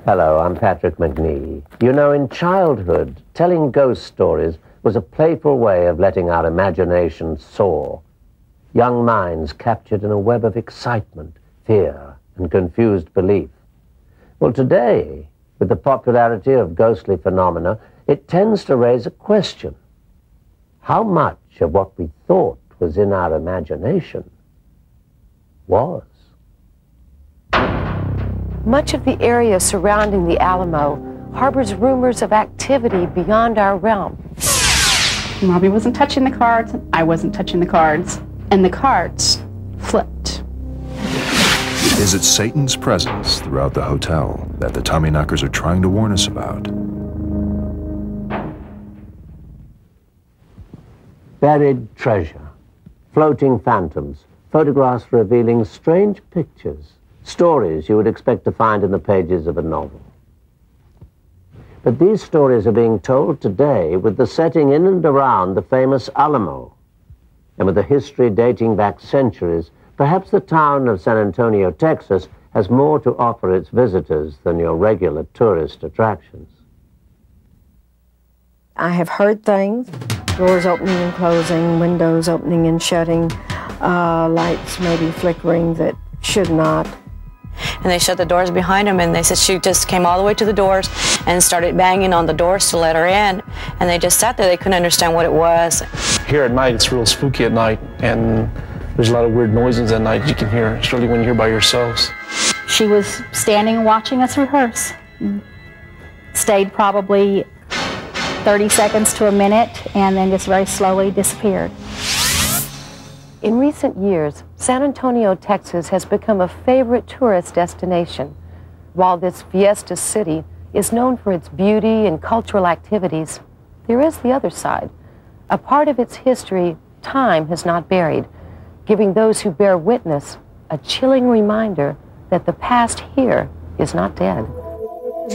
Hello, I'm Patrick McNee. You know, in childhood, telling ghost stories was a playful way of letting our imagination soar. Young minds captured in a web of excitement, fear, and confused belief. Well, today, with the popularity of ghostly phenomena, it tends to raise a question. How much of what we thought was in our imagination was? Much of the area surrounding the Alamo harbors rumors of activity beyond our realm. Robbie wasn't touching the cards, I wasn't touching the cards, and the cards flipped. Is it Satan's presence throughout the hotel that the Tommyknockers are trying to warn us about? Buried treasure, floating phantoms, photographs revealing strange pictures, stories you would expect to find in the pages of a novel. But these stories are being told today with the setting in and around the famous Alamo. And with a history dating back centuries, perhaps the town of San Antonio, Texas, has more to offer its visitors than your regular tourist attractions. I have heard things, doors opening and closing, windows opening and shutting, lights maybe flickering that should not. And they shut the doors behind them, and they said she just came all the way to the doors and started banging on the doors to let her in. And they just sat there. They couldn't understand what it was. Here at night, it's real spooky at night, and there's a lot of weird noises at night you can hear, especially when you're by yourselves. She was standing watching us rehearse. Stayed probably 30 seconds to a minute, and then just very slowly disappeared. In recent years, San Antonio, Texas has become a favorite tourist destination. While this fiesta city is known for its beauty and cultural activities, there is the other side. A part of its history time has not buried, giving those who bear witness a chilling reminder that the past here is not dead.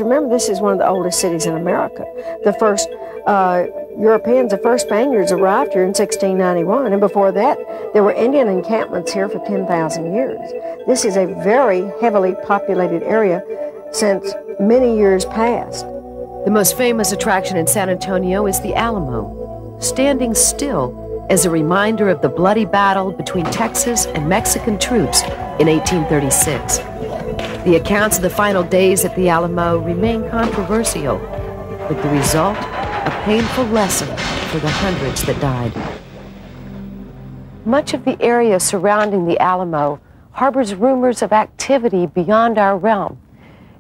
Remember, this is one of the oldest cities in America. The first Europeans, the first Spaniards arrived here in 1691, and before that, there were Indian encampments here for 10,000 years. This is a very heavily populated area since many years past. The most famous attraction in San Antonio is the Alamo, standing still as a reminder of the bloody battle between Texas and Mexican troops in 1836. The accounts of the final days at the Alamo remain controversial, but the result, a painful lesson for the hundreds that died. Much of the area surrounding the Alamo harbors rumors of activity beyond our realm.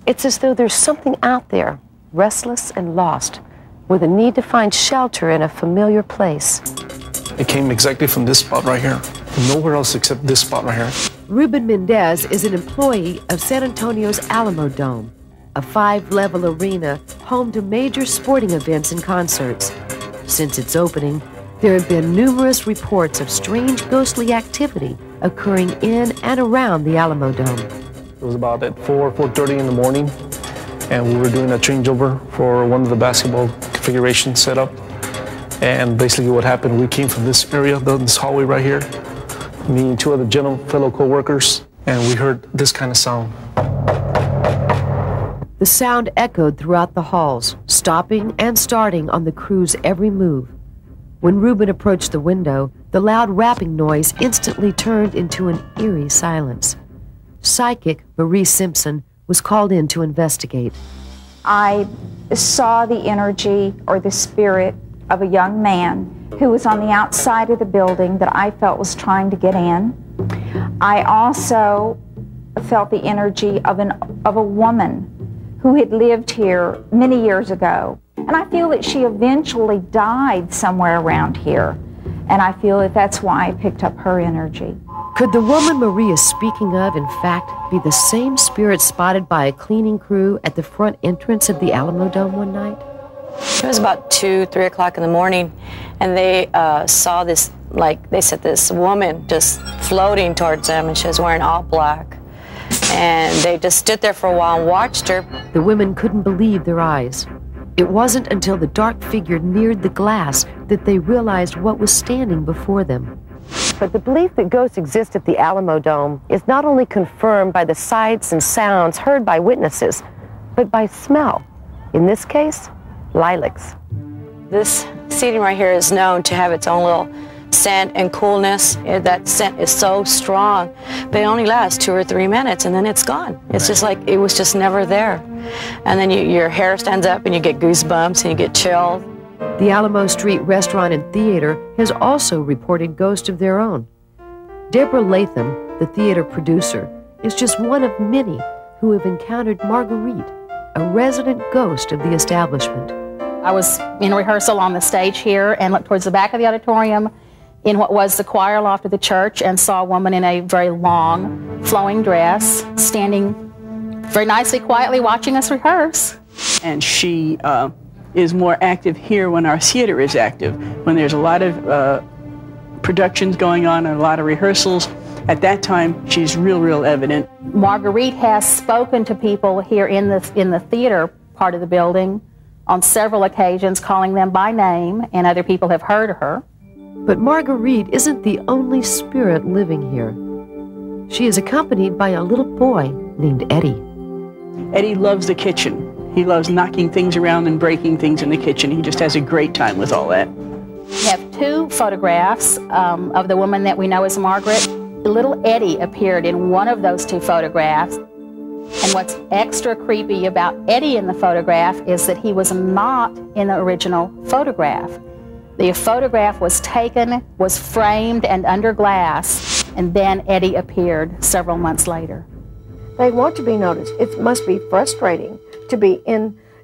It's as though there's something out there, restless and lost, with a need to find shelter in a familiar place. It came exactly from this spot right here. Nowhere else except this spot right here. Ruben Mendez is an employee of San Antonio's Alamo Dome, a 5-level arena home to major sporting events and concerts. Since its opening, there have been numerous reports of strange ghostly activity occurring in and around the Alamo Dome. It was about at 4:30 in the morning, and we were doing a changeover for one of the basketball configuration setup. And basically what happened, we came from this area, this hallway right here, me and two other fellow co-workers, and we heard this kind of sound. The sound echoed throughout the halls, stopping and starting on the crew's every move. When Ruben approached the window, the loud rapping noise instantly turned into an eerie silence. Psychic Marie Simpson was called in to investigate. I saw the energy or the spirit of a young man who was on the outside of the building that I felt was trying to get in. I also felt the energy of a woman who had lived here many years ago. And I feel that she eventually died somewhere around here. And I feel that that's why I picked up her energy. Could the woman Marie is speaking of, in fact, be the same spirit spotted by a cleaning crew at the front entrance of the Alamo Dome one night? It was about 2, 3 o'clock in the morning, and they saw this, they said this woman just floating towards them, and she was wearing all black. And they just stood there for a while and watched her. The women couldn't believe their eyes. It wasn't until the dark figure neared the glass that they realized what was standing before them. But the belief that ghosts exist at the Alamo Dome is not only confirmed by the sights and sounds heard by witnesses, but by smell. In this case, lilacs. This seating right here is known to have its own little scent and coolness. That scent is so strong, but it only lasts 2 or 3 minutes and then it's gone. It's just like it was just never there. And then your hair stands up and you get goosebumps and you get chilled. The Alamo Street Restaurant and Theater has also reported ghosts of their own. Deborah Latham, the theater producer, is just one of many who have encountered Marguerite, a resident ghost of the establishment. I was in rehearsal on the stage here and looked towards the back of the auditorium in what was the choir loft of the church and saw a woman in a very long, flowing dress standing very nicely, quietly watching us rehearse. And she is more active here when our theater is active. When there's a lot of productions going on and a lot of rehearsals, at that time she's real evident. Marguerite has spoken to people here in the theater part of the building on several occasions, calling them by name, and other people have heard her. But Marguerite isn't the only spirit living here. She is accompanied by a little boy named Eddie. Eddie loves the kitchen. He loves knocking things around and breaking things in the kitchen. He just has a great time with all that. We have 2 photographs of the woman that we know as Margaret. Little Eddie appeared in one of those 2 photographs. And what's extra creepy about Eddie in the photograph is that he was not in the original photograph. The photograph was taken, was framed and under glass, and then Eddie appeared several months later. They want to be noticed. It must be frustrating to be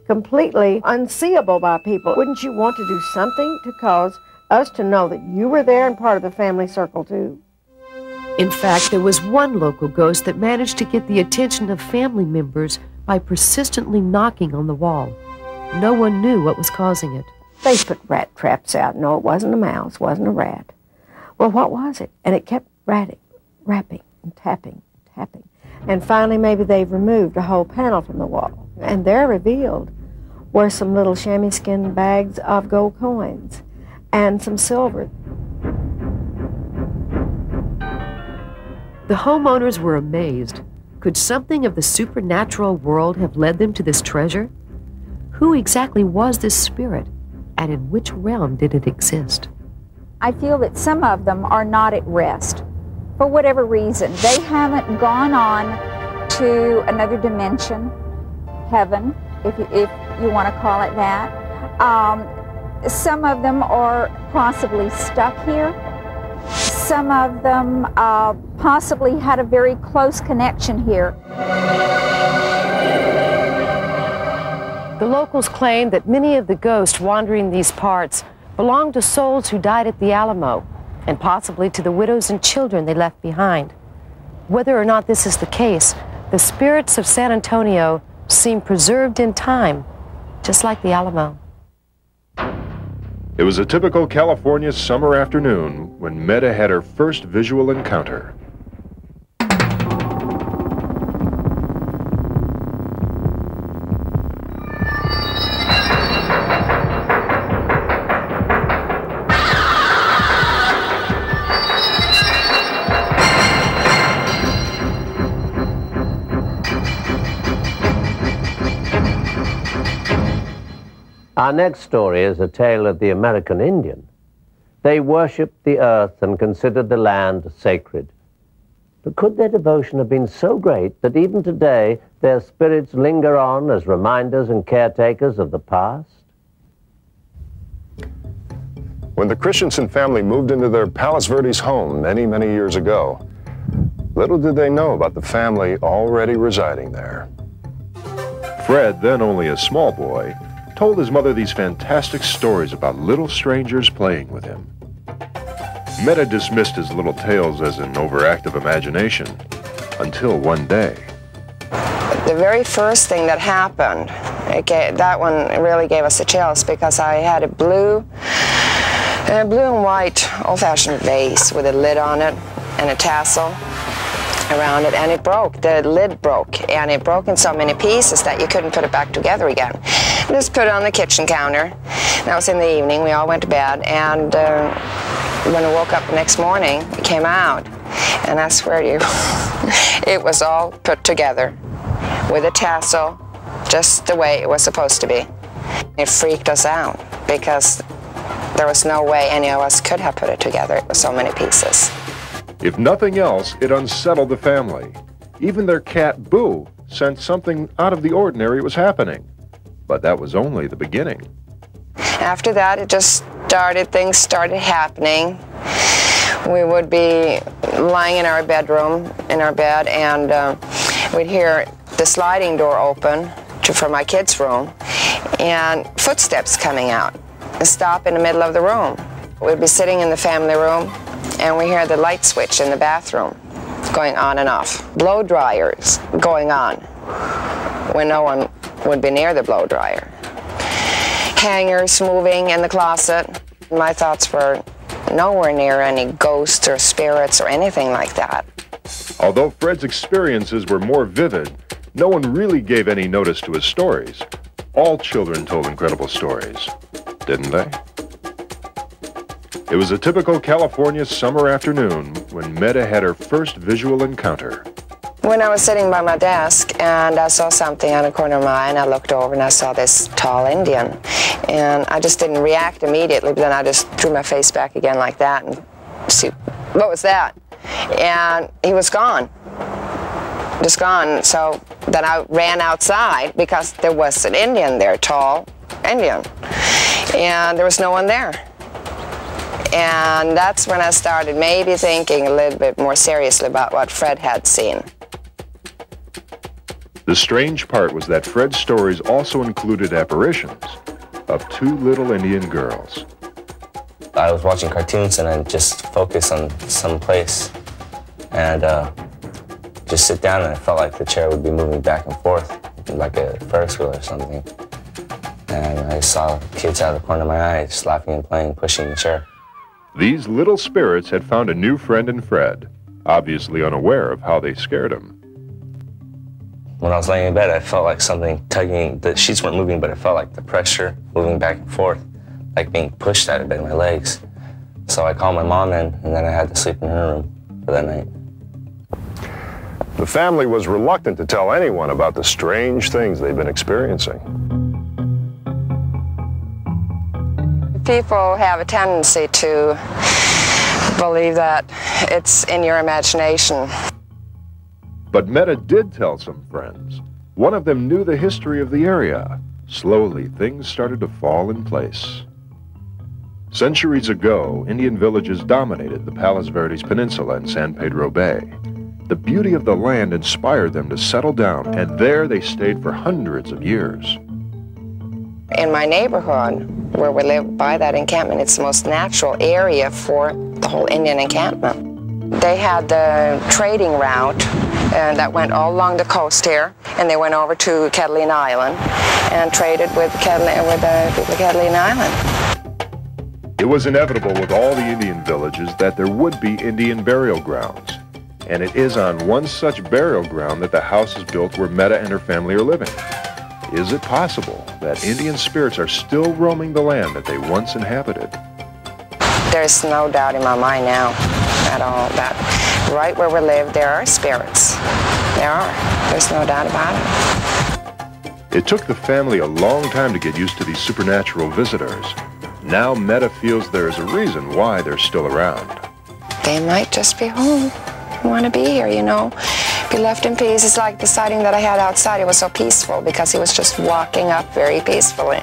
completely unseeable by people. Wouldn't you want to do something to cause us to know that you were there and part of the family circle too? In fact, there was one local ghost that managed to get the attention of family members by persistently knocking on the wall. No one knew what was causing it. They put rat traps out. No, it wasn't a mouse, wasn't a rat. Well, what was it? And it kept rapping and tapping and tapping. And finally, maybe they've removed a whole panel from the wall. And there revealed were some little chamois skin bags of gold coins and some silver. The homeowners were amazed. Could something of the supernatural world have led them to this treasure? Who exactly was this spirit, and in which realm did it exist? I feel that some of them are not at rest. For whatever reason, they haven't gone on to another dimension, heaven, if you want to call it that. Some of them are possibly stuck here. Some of them possibly had a very close connection here. The locals claim that many of the ghosts wandering these parts belong to souls who died at the Alamo, and possibly to the widows and children they left behind. Whether or not this is the case, the spirits of San Antonio seem preserved in time, just like the Alamo. It was a typical California summer afternoon when Meta had her first visual encounter. Our next story is a tale of the American Indian. They worshipped the earth and considered the land sacred. But could their devotion have been so great that even today their spirits linger on as reminders and caretakers of the past? When the Christensen family moved into their Palos Verdes home many years ago, little did they know about the family already residing there. Fred, then only a small boy, told his mother these fantastic stories about little strangers playing with him. Meta dismissed his little tales as an overactive imagination, until one day. The very first thing that happened, that one really gave us the chills, because I had a blue and white old-fashioned vase with a lid on it and a tassel around it, and it broke. The lid broke, and it broke in so many pieces that you couldn't put it back together again. Just put it on the kitchen counter. That was in the evening. We all went to bed, and when we woke up the next morning, it came out, and I swear to you, it was all put together with a tassel just the way it was supposed to be. It freaked us out because there was no way any of us could have put it together. It was so many pieces. If nothing else, it unsettled the family. Even their cat, Boo, sensed something out of the ordinary was happening. But that was only the beginning. After that, it just started, things started happening. We would be lying in our bedroom, in our bed, and we'd hear the sliding door open from my kids' room, and footsteps coming out and stop in the middle of the room. We'd be sitting in the family room, and we hear the light switch in the bathroom going on and off. Blow dryers going on when no one would be near the blow dryer. Hangers moving in the closet. My thoughts were nowhere near any ghosts or spirits or anything like that. Although Fred's experiences were more vivid, no one really gave any notice to his stories. All children told incredible stories, didn't they? It was a typical California summer afternoon when Meta had her first visual encounter. When I was sitting by my desk and I saw something on the corner of my eye, and I looked over and I saw this tall Indian. And I just didn't react immediately, but then I just threw my face back again like that and see, what was that? And he was gone, just gone. So then I ran outside because there was an Indian there, tall Indian, and there was no one there. And that's when I started maybe thinking a little bit more seriously about what Fred had seen. The strange part was that Fred's stories also included apparitions of two little Indian girls. I was watching cartoons and I'd just focus on some place and just sit down, and I felt like the chair would be moving back and forth like a Ferris wheel or something. And I saw kids out of the corner of my eye just laughing and playing, pushing the chair. These little spirits had found a new friend in Fred, obviously unaware of how they scared him. When I was laying in bed, I felt like something tugging. The sheets weren't moving, but it felt like the pressure moving back and forth, like being pushed out of bed, my legs. So I called my mom in, and then I had to sleep in her room for that night. The family was reluctant to tell anyone about the strange things they'd been experiencing. People have a tendency to believe that it's in your imagination. But Meta did tell some friends. One of them knew the history of the area. Slowly, things started to fall in place. Centuries ago, Indian villages dominated the Palos Verdes Peninsula and San Pedro Bay. The beauty of the land inspired them to settle down, and there they stayed for hundreds of years. In my neighborhood, where we live by that encampment, it's the most natural area for the whole Indian encampment. They had the trading route that went all along the coast here, and they went over to Catalina Island and traded with the people of Catalina Island. It was inevitable with all the Indian villages that there would be Indian burial grounds. And it is on one such burial ground that the house is built where Meta and her family are living. Is it possible that Indian spirits are still roaming the land that they once inhabited? There's no doubt in my mind now at all that right where we live there are spirits. There are. There's no doubt about it. It took the family a long time to get used to these supernatural visitors. Now Meta feels there is a reason why they're still around. They might just be home. Want to be here, you know, be left in peace. It's like the sighting that I had outside. It was so peaceful because he was just walking up very peacefully.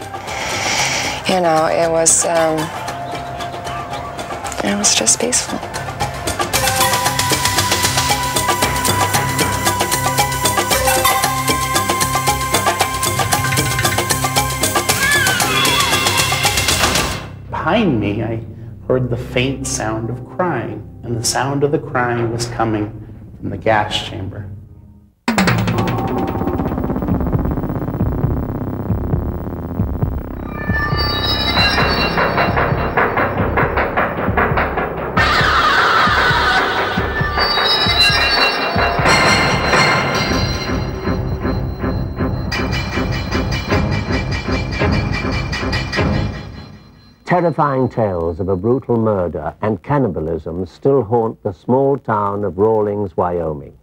You know, it was just peaceful. Behind me, I heard the faint sound of crying, and the sound of the crying was coming from the gas chamber. Terrifying tales of a brutal murder and cannibalism still haunt the small town of Rawlins, Wyoming.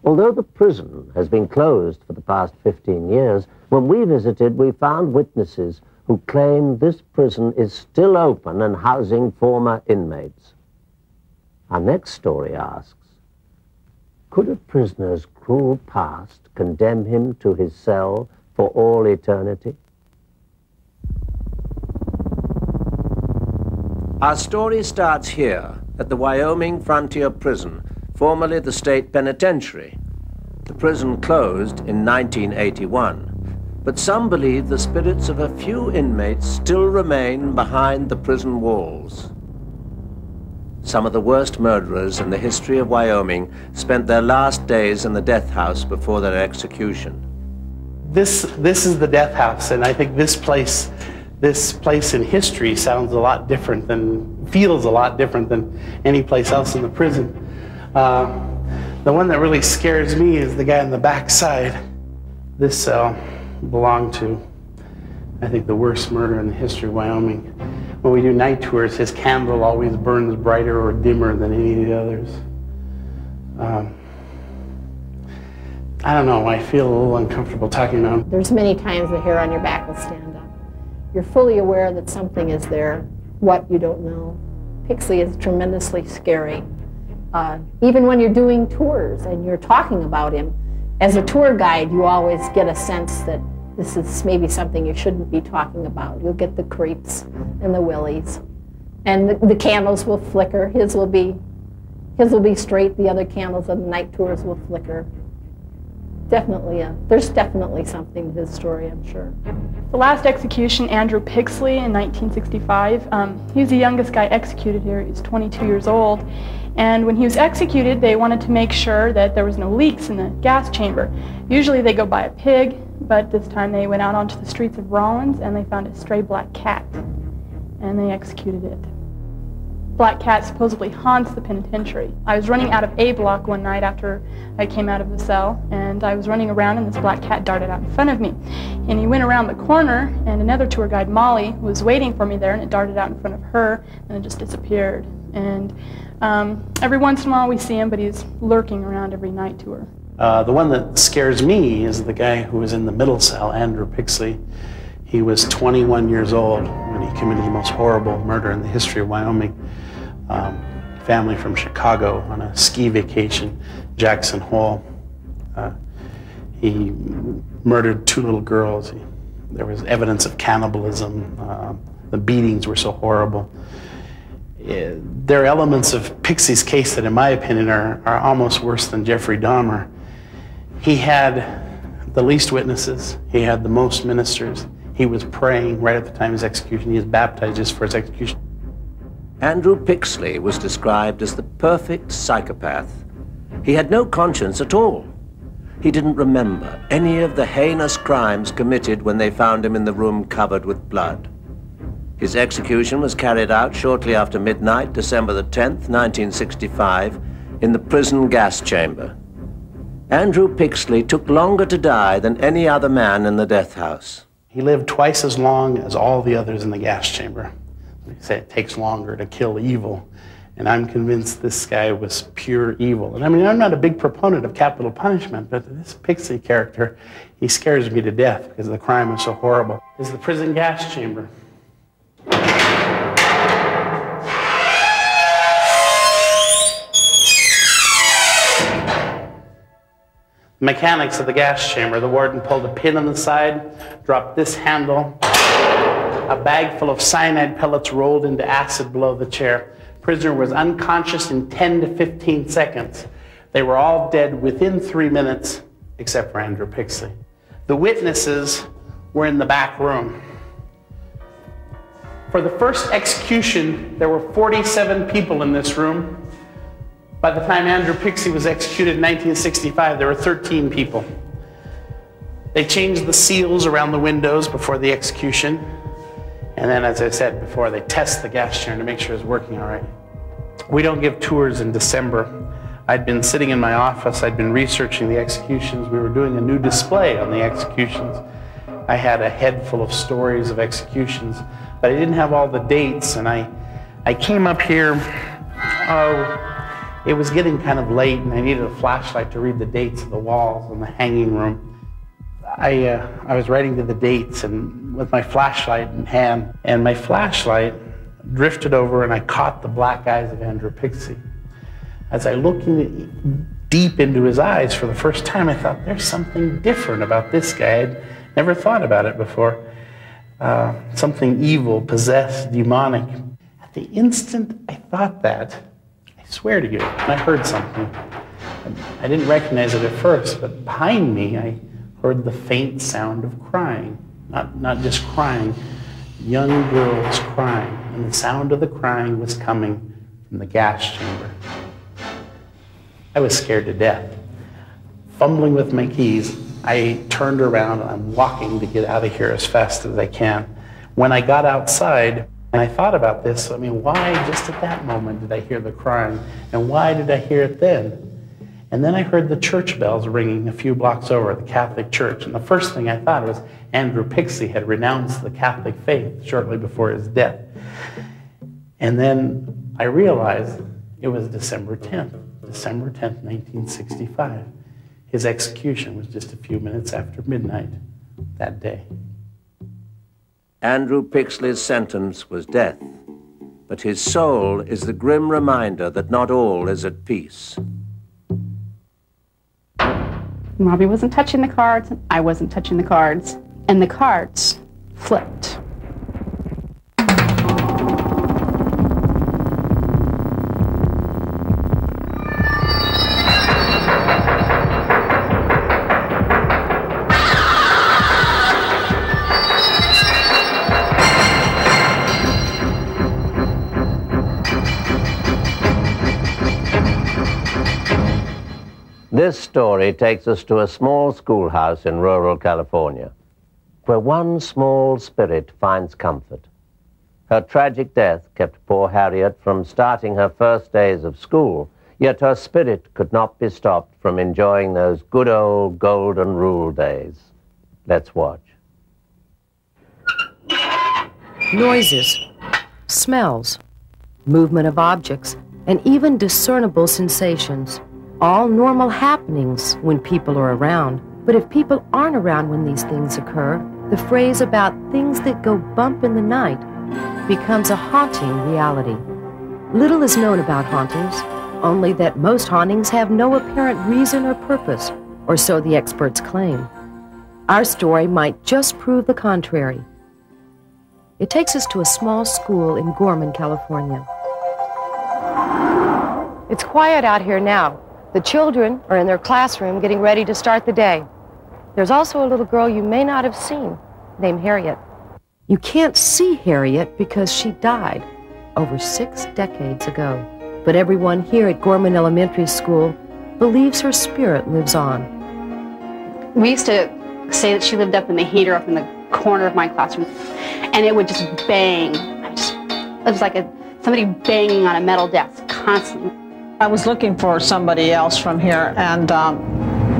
Although the prison has been closed for the past 15 years, when we visited, we found witnesses who claim this prison is still open and housing former inmates. Our next story asks, could a prisoner's cruel past condemn him to his cell for all eternity? Our story starts here at the Wyoming Frontier Prison, formerly the State Penitentiary. The prison closed in 1981, but some believe the spirits of a few inmates still remain behind the prison walls. Some of the worst murderers in the history of Wyoming spent their last days in the death house before their execution. This is the death house, and I think this place in history sounds a lot different feels a lot different than any place else in the prison. The one that really scares me is the guy on the back side. This cell belonged to, I think, the worst murder in the history of Wyoming. When we do night tours, his candle always burns brighter or dimmer than any of the others. I don't know, I feel a little uncomfortable talking about him. There's many times the hair on your back will stand up. You're fully aware that something is there, what you don't know. Pixley is tremendously scary. Even when you're doing tours and you're talking about him, as a tour guide, you always get a sense that this is maybe something you shouldn't be talking about. You'll get the creeps and the willies. And the candles will flicker. His will be straight. The other candles on the night tours will flicker. There's definitely something to his story, I'm sure. The last execution, Andrew Pixley in 1965, he was the youngest guy executed here. He was 22 years old. And when he was executed, they wanted to make sure that there was no leaks in the gas chamber. Usually they go by a pig, but this time they went out onto the streets of Rollins and they found a stray black cat, and they executed it. Black cat supposedly haunts the penitentiary. I was running out of A block one night after I came out of the cell, and I was running around and this black cat darted out in front of me. And he went around the corner, and another tour guide, Molly, was waiting for me there, and it darted out in front of her, and it just disappeared. And every once in a while we see him, but he's lurking around every night tour. The one that scares me is the guy who was in the middle cell, Andrew Pixley. He was 21 years old when he committed the most horrible murder in the history of Wyoming. Family from Chicago on a ski vacation, Jackson Hole. He murdered 2 little girls. There was evidence of cannibalism. The beatings were so horrible. There are elements of Pixley's case that, in my opinion, are almost worse than Jeffrey Dahmer. He had the least witnesses. He had the most ministers. He was praying right at the time of his execution. He was baptized just for his execution. Andrew Pixley was described as the perfect psychopath. He had no conscience at all. He didn't remember any of the heinous crimes committed when they found him in the room covered with blood. His execution was carried out shortly after midnight, December the 10th, 1965, in the prison gas chamber. Andrew Pixley took longer to die than any other man in the death house. He lived twice as long as all the others in the gas chamber. They say it takes longer to kill evil, and I'm convinced this guy was pure evil. And I mean, I'm not a big proponent of capital punishment, but this Pixley character, he scares me to death because the crime was so horrible. This is the prison gas chamber. Mechanics of the gas chamber. The warden pulled a pin on the side, dropped this handle. A bag full of cyanide pellets rolled into acid below the chair. Prisoner was unconscious in 10 to 15 seconds. They were all dead within 3 minutes, except for Andrew Pixley. The witnesses were in the back room. For the first execution, there were 47 people in this room. By the time Andrew Pixley was executed in 1965, there were 13 people. They changed the seals around the windows before the execution. And then, as I said before, they test the gas chamber to make sure it's working all right. We don't give tours in December. I'd been sitting in my office. I'd been researching the executions. We were doing a new display on the executions. I had a head full of stories of executions, but I didn't have all the dates. And I came up here, It was getting kind of late, and I needed a flashlight to read the dates of the walls in the hanging room. I was writing to the dates and with my flashlight in hand, and my flashlight drifted over and I caught the black eyes of Andrew Pixley. As I looked deep into his eyes for the first time, I thought, there's something different about this guy. I'd never thought about it before. Something evil, possessed, demonic. At the instant I thought that, I swear to you, I heard something. I didn't recognize it at first, but behind me I heard the faint sound of crying. Not just crying, young girls crying. And the sound of the crying was coming from the gas chamber. I was scared to death. Fumbling with my keys, I turned around and I'm walking to get out of here as fast as I can. When I got outside, and I thought about this, I mean, why just at that moment did I hear the crying? And why did I hear it then? And then I heard the church bells ringing a few blocks over, the Catholic Church. And the first thing I thought was Andrew Pixley had renounced the Catholic faith shortly before his death. And then I realized it was December 10th, 1965. His execution was just a few minutes after midnight that day. Andrew Pixley's sentence was death, but his soul is the grim reminder that not all is at peace. Robbie wasn't touching the cards, and I wasn't touching the cards, and the cards flipped. This story takes us to a small schoolhouse in rural California, where one small spirit finds comfort. Her tragic death kept poor Harriet from starting her first days of school, yet her spirit could not be stopped from enjoying those good old golden rule days. Let's watch. Noises, smells, movement of objects, and even discernible sensations. All normal happenings when people are around. But if people aren't around when these things occur, the phrase about things that go bump in the night becomes a haunting reality. Little is known about hauntings, only that most hauntings have no apparent reason or purpose, or so the experts claim. Our story might just prove the contrary. It takes us to a small school in Gorman, California. It's quiet out here now. The children are in their classroom getting ready to start the day. There's also a little girl you may not have seen, named Harriet. You can't see Harriet because she died over 6 decades ago. But everyone here at Gorman Elementary School believes her spirit lives on. We used to say that she lived up in the heater up in the corner of my classroom, and it would just bang. It was like somebody banging on a metal desk constantly. I was looking for somebody else from here, and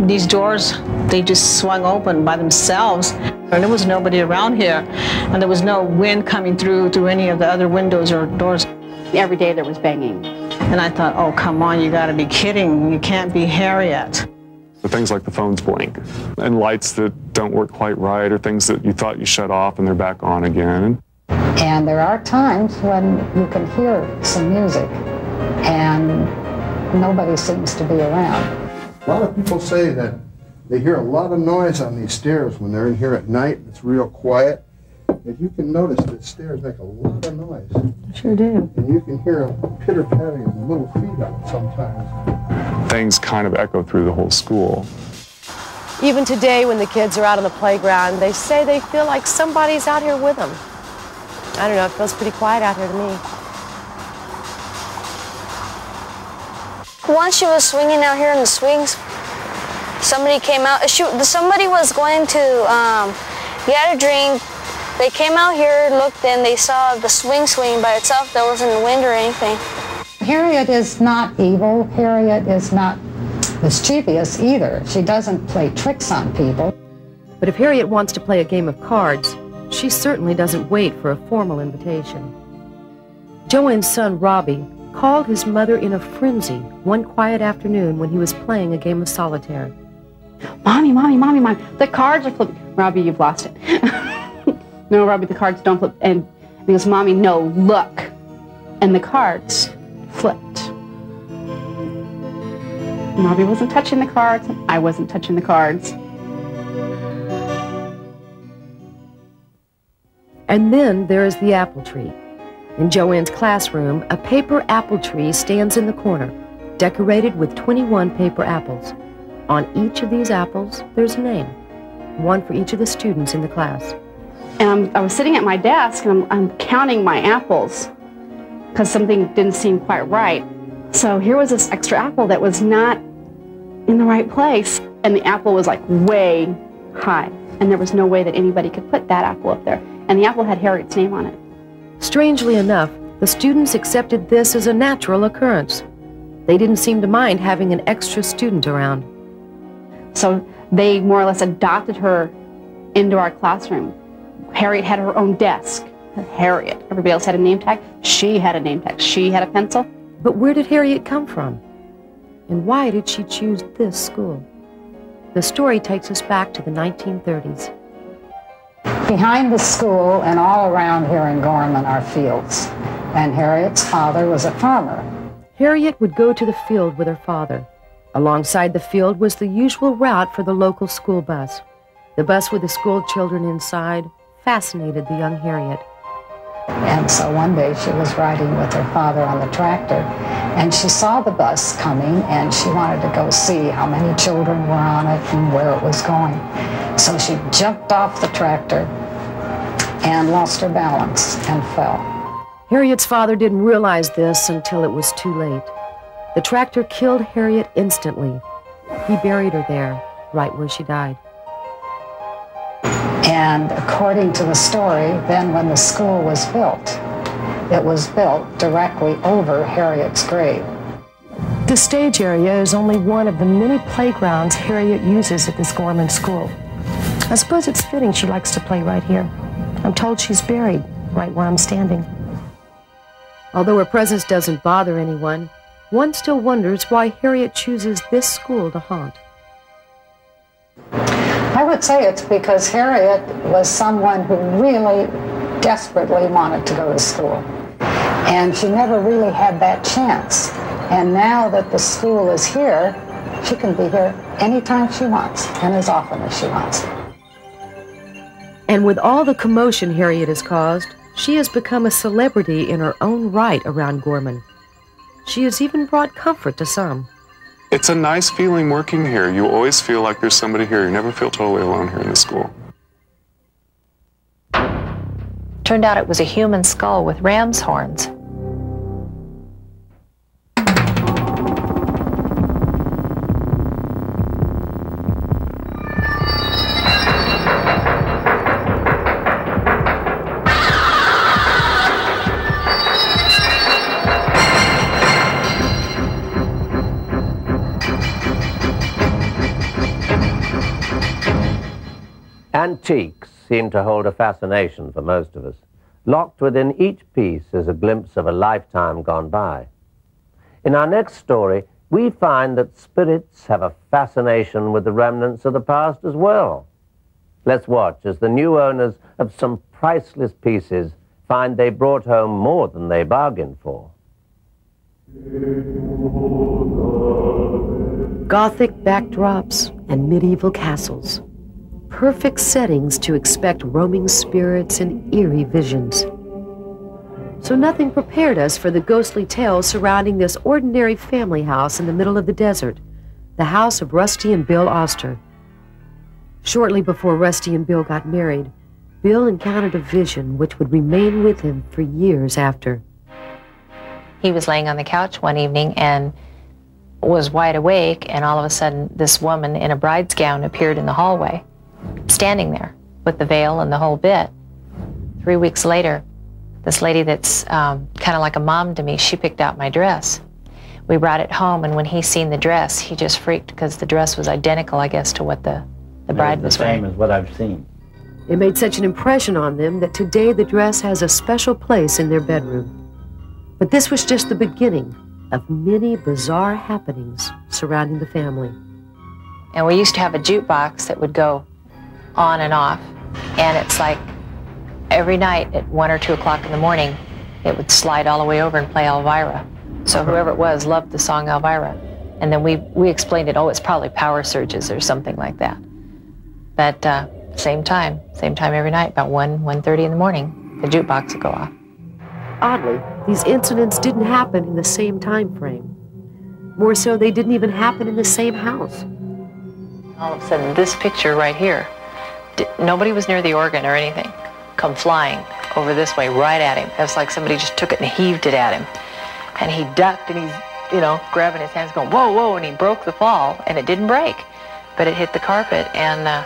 these doors, they just swung open by themselves. And there was nobody around here, and there was no wind coming through any of the other windows or doors. Every day there was banging. And I thought, oh, come on, you gotta be kidding. You can't be Harriet. The things like the phones blink, and lights that don't work quite right, or things that you thought you shut off and they're back on again. And there are times when you can hear some music, and nobody seems to be around. A lot of people say that they hear a lot of noise on these stairs when they're in here at night. It's real quiet. If you can notice, the stairs make a lot of noise. Sure do. And you can hear a pitter-patting of little feet up sometimes. Things kind of echo through the whole school. Even today, when the kids are out on the playground, they say they feel like somebody's out here with them. I don't know, it feels pretty quiet out here to me. Once she was swinging out here in the swings, somebody came out. Somebody was going to get a drink. They came out here, looked, and they saw the swing by itself. There wasn't wind or anything. Harriet is not evil. Harriet is not mischievous either. She doesn't play tricks on people. But if Harriet wants to play a game of cards, she certainly doesn't wait for a formal invitation. Joanne's son, Robbie, called his mother in a frenzy one quiet afternoon when he was playing a game of solitaire. Mommy, Mommy, Mommy, Mommy, the cards are flipping. Robbie, you've lost it. No, Robbie, the cards don't flip. And he goes, Mommy, no, look. And the cards flipped. Robbie wasn't touching the cards, I wasn't touching the cards. And then there is the apple tree. In Joanne's classroom, a paper apple tree stands in the corner, decorated with 21 paper apples. On each of these apples, there's a name, one for each of the students in the class. And I was sitting at my desk, and I'm counting my apples, because something didn't seem quite right. So here was this extra apple that was not in the right place, and the apple was like way high, and there was no way that anybody could put that apple up there. And the apple had Harriet's name on it. Strangely enough, the students accepted this as a natural occurrence. They didn't seem to mind having an extra student around. So they more or less adopted her into our classroom. Harriet had her own desk. Harriet. Everybody else had a name tag. She had a name tag. She had a pencil. But where did Harriet come from? And why did she choose this school? The story takes us back to the 1930s. Behind the school and all around here in Gorman are fields, and Harriet's father was a farmer. Harriet would go to the field with her father. Alongside the field was the usual route for the local school bus. The bus with the school children inside fascinated the young Harriet. And so one day she was riding with her father on the tractor, and she saw the bus coming, and she wanted to go see how many children were on it and where it was going. So she jumped off the tractor and lost her balance and fell. Harriet's father didn't realize this until it was too late. The tractor killed Harriet instantly. He buried her there, right where she died. And according to the story, then when the school was built, it was built directly over Harriet's grave. The stage area is only one of the many playgrounds Harriet uses at this Gorman school. I suppose it's fitting she likes to play right here. I'm told she's buried right where I'm standing. Although her presence doesn't bother anyone, one still wonders why Harriet chooses this school to haunt. I would say it's because Harriet was someone who really desperately wanted to go to school. And she never really had that chance. And now that the school is here, she can be here anytime she wants and as often as she wants. And with all the commotion Harriet has caused, she has become a celebrity in her own right around Gorman. She has even brought comfort to some. It's a nice feeling working here. You always feel like there's somebody here. You never feel totally alone here in the school. Turned out it was a human skull with ram's horns. Antiques seem to hold a fascination for most of us. Locked within each piece is a glimpse of a lifetime gone by. In our next story, we find that spirits have a fascination with the remnants of the past as well. Let's watch as the new owners of some priceless pieces find they brought home more than they bargained for. Gothic backdrops and medieval castles. Perfect settings to expect roaming spirits and eerie visions. So nothing prepared us for the ghostly tales surrounding this ordinary family house in the middle of the desert, the house of Rusty and Bill Oster. Shortly before Rusty and Bill got married, Bill encountered a vision which would remain with him for years after. He was laying on the couch one evening and was wide awake, and all of a sudden this woman in a bride's gown appeared in the hallway, standing there with the veil and the whole bit. 3 weeks later, this lady that's kind of like a mom to me, she picked out my dress. We brought it home, and when he seen the dress, he just freaked because the dress was identical, I guess, to what the bride was wearing. The same as what I've seen. It made such an impression on them that today the dress has a special place in their bedroom. But this was just the beginning of many bizarre happenings surrounding the family. And we used to have a jukebox that would go on and off, and it's like every night at 1 or 2 o'clock in the morning, it would slide all the way over and play Elvira. So whoever it was loved the song Elvira. And then we explained it, oh, it's probably Power Surges or something like that. But same time every night, about 1:30 in the morning, the jukebox would go off. Oddly, these incidents didn't happen in the same time frame. More so, they didn't even happen in the same house. All of a sudden, this picture right here, nobody was near the organ or anything, come flying over this way right at him. It was like somebody just took it and heaved it at him. And he ducked and he's, grabbing his hands going, whoa, whoa, and he broke the fall, and it didn't break, but it hit the carpet. And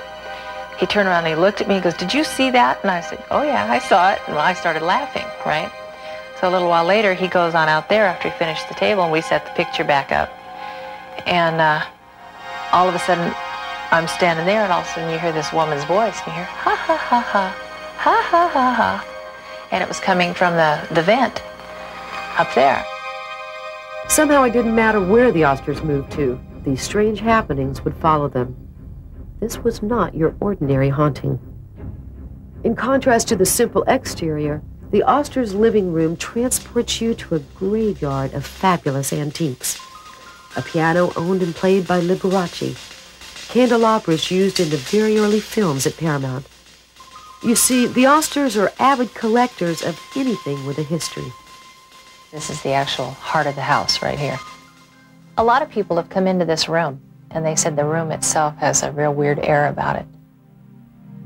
he turned around and he looked at me and goes, did you see that? And I said, oh yeah, I saw it. And I started laughing, right? So a little while later, he goes on out there after he finished the table, and we set the picture back up. And all of a sudden, I'm standing there, and all of a sudden you hear this woman's voice, and you hear, ha, ha, ha, ha, ha, ha, ha, ha. And it was coming from the vent up there. Somehow it didn't matter where the Osters moved to. These strange happenings would follow them. This was not your ordinary haunting. In contrast to the simple exterior, the Osters' living room transports you to a graveyard of fabulous antiques. A piano owned and played by Liberace. Candelabras used in the very early films at Paramount. You see, the Osters are avid collectors of anything with a history. This is the actual heart of the house right here. A lot of people have come into this room, and they said the room itself has a real weird air about it.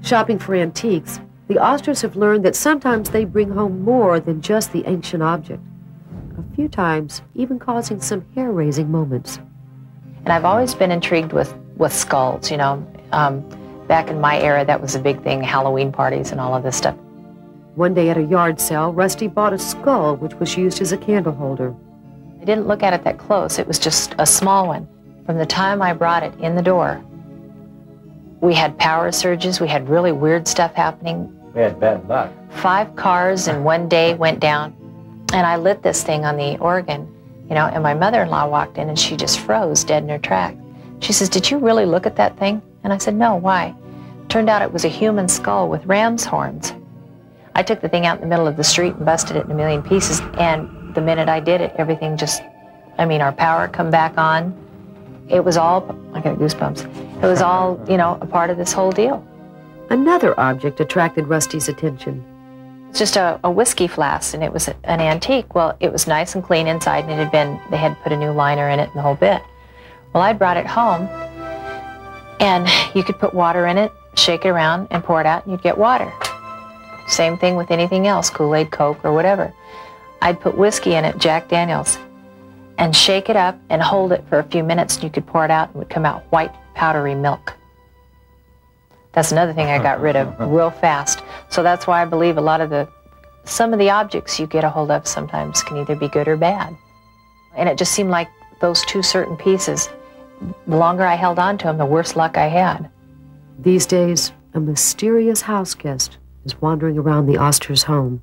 Shopping for antiques, the Osters have learned that sometimes they bring home more than just the ancient object. A few times, even causing some hair-raising moments. And I've always been intrigued with skulls, back in my era, that was a big thing, Halloween parties and all of this stuff. One day at a yard sale, Rusty bought a skull which was used as a candle holder. I didn't look at it that close. It was just a small one. From the time I brought it in the door, we had power surges. We had really weird stuff happening. We had bad luck. 5 cars in one day went down, and I lit this thing on the organ, and my mother-in-law walked in, and she just froze dead in her tracks. She says, did you really look at that thing? And I said, no, why? Turned out it was a human skull with ram's horns. I took the thing out in the middle of the street and busted it in a million pieces, and the minute I did it, everything just, our power come back on. It was all, I got goosebumps. It was all, a part of this whole deal. Another object attracted Rusty's attention. It's just a whiskey flask, and it was an antique. Well, it was nice and clean inside, and they had put a new liner in it and the whole bit. Well, I brought it home, and you could put water in it, shake it around, and pour it out, and you'd get water. Same thing with anything else, Kool-Aid, Coke, or whatever. I'd put whiskey in it, Jack Daniels, and shake it up and hold it for a few minutes, and you could pour it out, and it would come out white, powdery milk. That's another thing I got rid of real fast. So that's why I believe some of the objects you get a hold of sometimes can either be good or bad. And it just seemed like those 2 certain pieces, the longer I held on to them, the worse luck I had. These days, a mysterious house guest is wandering around the Osters' home.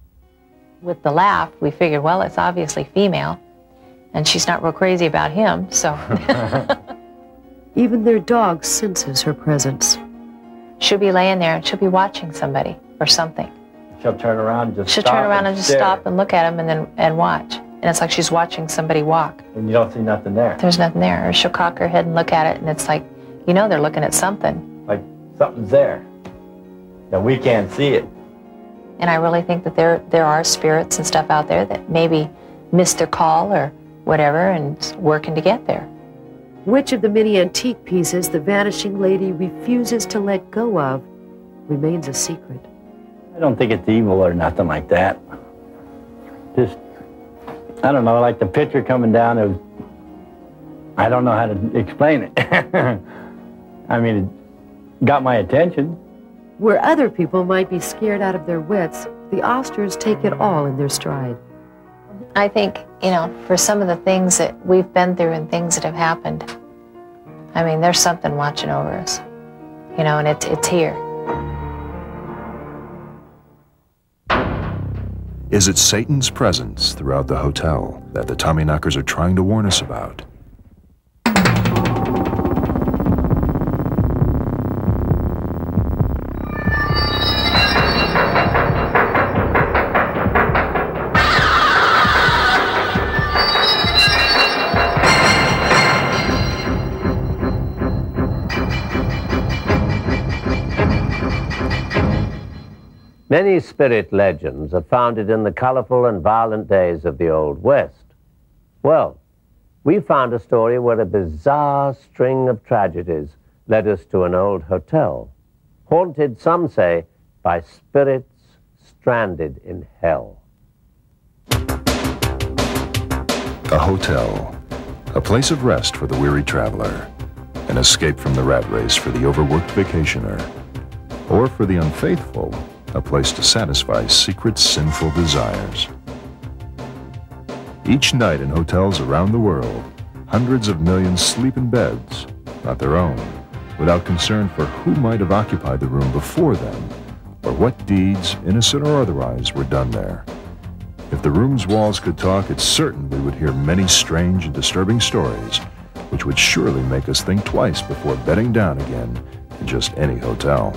With the laugh, we figured, well, it's obviously female, and she's not real crazy about him, so. Even their dog senses her presence. She'll be laying there, and she'll be watching somebody or something. She'll turn around and just stop and look at him and watch. And it's like she's watching somebody walk. And you don't see nothing there. There's nothing there. Or she'll cock her head and look at it, and it's like, they're looking at something. Like something's there. Now we can't see it. And I really think that there are spirits and stuff out there that maybe missed their call or whatever and working to get there. Which of the many antique pieces the vanishing lady refuses to let go of remains a secret. I don't think it's evil or nothing like that. Just, I don't know, like the picture coming down, I don't know how to explain it. It got my attention. Where other people might be scared out of their wits, the Osters take it all in their stride. I think, for some of the things that we've been through and things that have happened, there's something watching over us, and it's here. Is it Satan's presence throughout the hotel that the Tommyknockers are trying to warn us about? Many spirit legends are founded in the colorful and violent days of the Old West. Well, we found a story where a bizarre string of tragedies led us to an old hotel, haunted, some say, by spirits stranded in hell. A hotel, a place of rest for the weary traveler, an escape from the rat race for the overworked vacationer, or for the unfaithful, a place to satisfy secret sinful desires. Each night in hotels around the world, hundreds of millions sleep in beds, not their own, without concern for who might have occupied the room before them, or what deeds, innocent or otherwise, were done there. If the room's walls could talk, it's certain we would hear many strange and disturbing stories, which would surely make us think twice before bedding down again in just any hotel.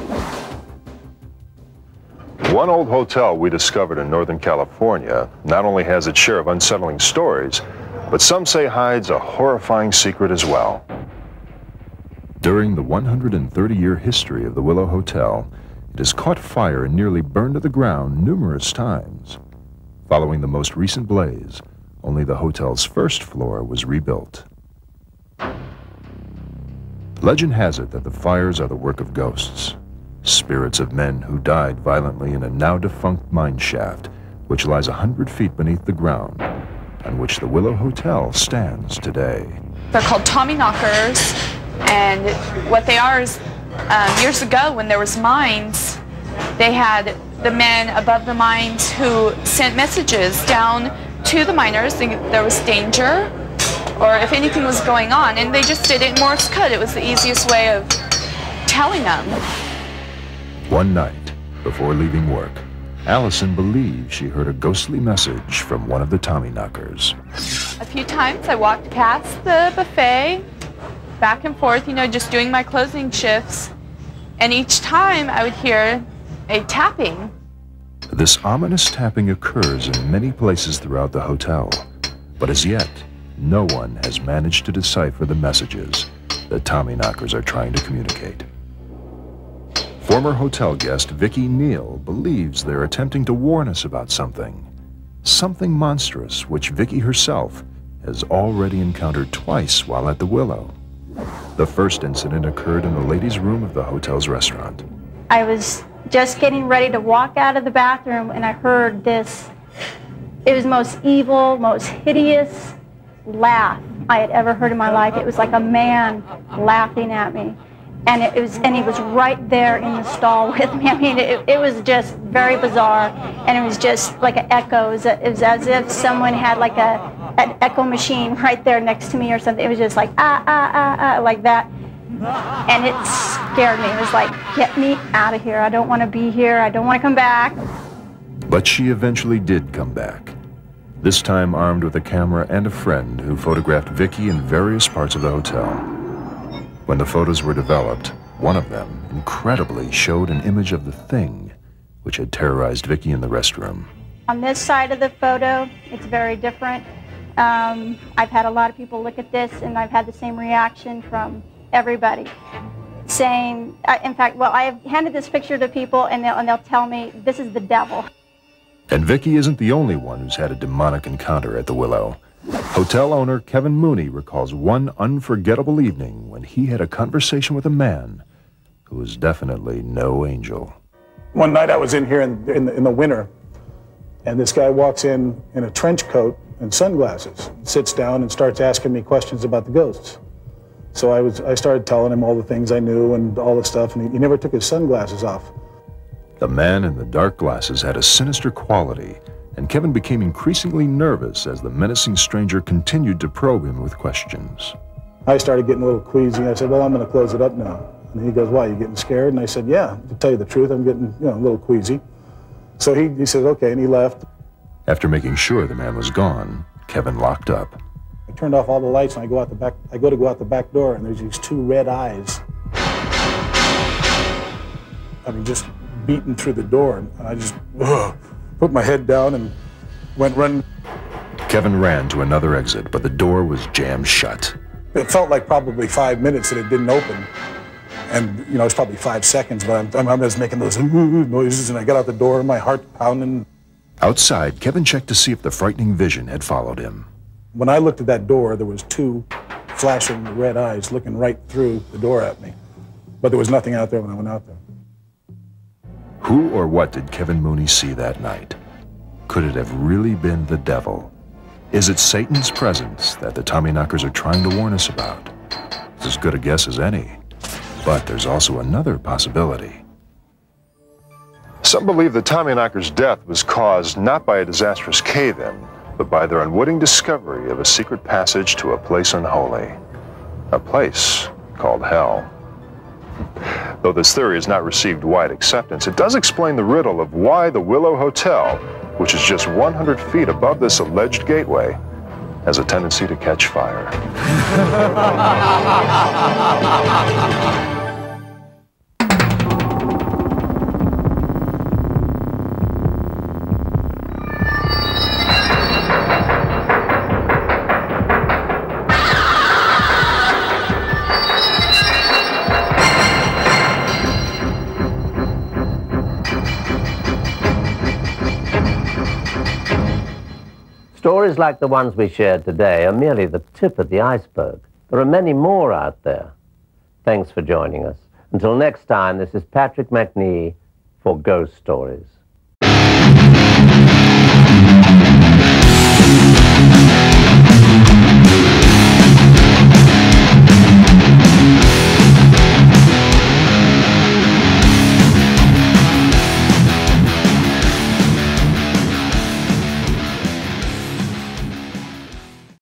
One old hotel we discovered in Northern California not only has its share of unsettling stories, but some say hides a horrifying secret as well. During the 130-year history of the Willow Hotel, it has caught fire and nearly burned to the ground numerous times. Following the most recent blaze, only the hotel's first floor was rebuilt. Legend has it that the fires are the work of ghosts. Spirits of men who died violently in a now-defunct mine shaft, which lies 100 feet beneath the ground, on which the Willow Hotel stands today. They're called Tommyknockers, and what they are is, years ago when there was mines, they had the men above the mines who sent messages down to the miners thinking there was danger, or if anything was going on, and they just did it in Morse code. It was the easiest way of telling them. One night, before leaving work, Allison believed she heard a ghostly message from one of the Tommyknockers. A few times I walked past the buffet, back and forth, you know, just doing my closing shifts, and each time I would hear a tapping. This ominous tapping occurs in many places throughout the hotel, but as yet, no one has managed to decipher the messages the Tommyknockers are trying to communicate. Former hotel guest Vicki Neal believes they're attempting to warn us about something monstrous which Vicki herself has already encountered twice while at the Willow. The first incident occurred in the ladies' room of the hotel's restaurant. I was just getting ready to walk out of the bathroom and I heard this, it was the most evil, most hideous laugh I had ever heard in my life. It was like a man laughing at me. And he was right there in the stall with me. I mean, it was just very bizarre, and it was just like an echo. It was as if someone had like an echo machine right there next to me or something. It was just like, like that. And it scared me. It was like, get me out of here. I don't want to be here. I don't want to come back. But she eventually did come back, this time armed with a camera and a friend who photographed Vicki in various parts of the hotel. When the photos were developed, one of them, incredibly, showed an image of the thing which had terrorized Vicki in the restroom. On this side of the photo, it's very different. I've had a lot of people look at this, and I've had the same reaction from everybody, saying, in fact, well, I have handed this picture to people, and they'll tell me, this is the devil. And Vicki isn't the only one who's had a demonic encounter at the Willow. Hotel owner Kevin Mooney recalls one unforgettable evening when he had a conversation with a man who was definitely no angel. One night I was in here in the winter, and this guy walks in a trench coat and sunglasses, sits down and starts asking me questions about the ghosts. So I started telling him all the things I knew and all the stuff, and he never took his sunglasses off. The man in the dark glasses had a sinister quality, and Kevin became increasingly nervous as the menacing stranger continued to probe him with questions. I started getting a little queasy. I said, well, I'm going to close it up now. And he goes, why, you getting scared? And I said, yeah, to tell you the truth, I'm getting a little queasy. So he said, okay, and he left. After making sure the man was gone, Kevin locked up. I turned off all the lights and I go out the back. I go to go out the back door, and there's these two red eyes. I mean, just beating through the door, and I just put my head down and went running. Kevin ran to another exit, but the door was jammed shut. It felt like probably 5 minutes that it didn't open, and you know, it's probably 5 seconds. But I'm just making those noises, and I got out the door, my heart pounding. Outside, Kevin checked to see if the frightening vision had followed him. When I looked at that door, there was two flashing red eyes looking right through the door at me. But there was nothing out there when I went out there. Who or what did Kevin Mooney see that night? Could it have really been the devil? Is it Satan's presence that the Tommyknockers are trying to warn us about? It's as good a guess as any. But there's also another possibility. Some believe the Tommyknockers' death was caused not by a disastrous cave-in, but by their unwitting discovery of a secret passage to a place unholy. A place called hell. Though this theory has not received wide acceptance, it does explain the riddle of why the Willow Hotel, which is just 100 feet above this alleged gateway, has a tendency to catch fire. Stories like the ones we shared today are merely the tip of the iceberg. There are many more out there. Thanks for joining us. Until next time, this is Patrick McNee for Ghost Stories.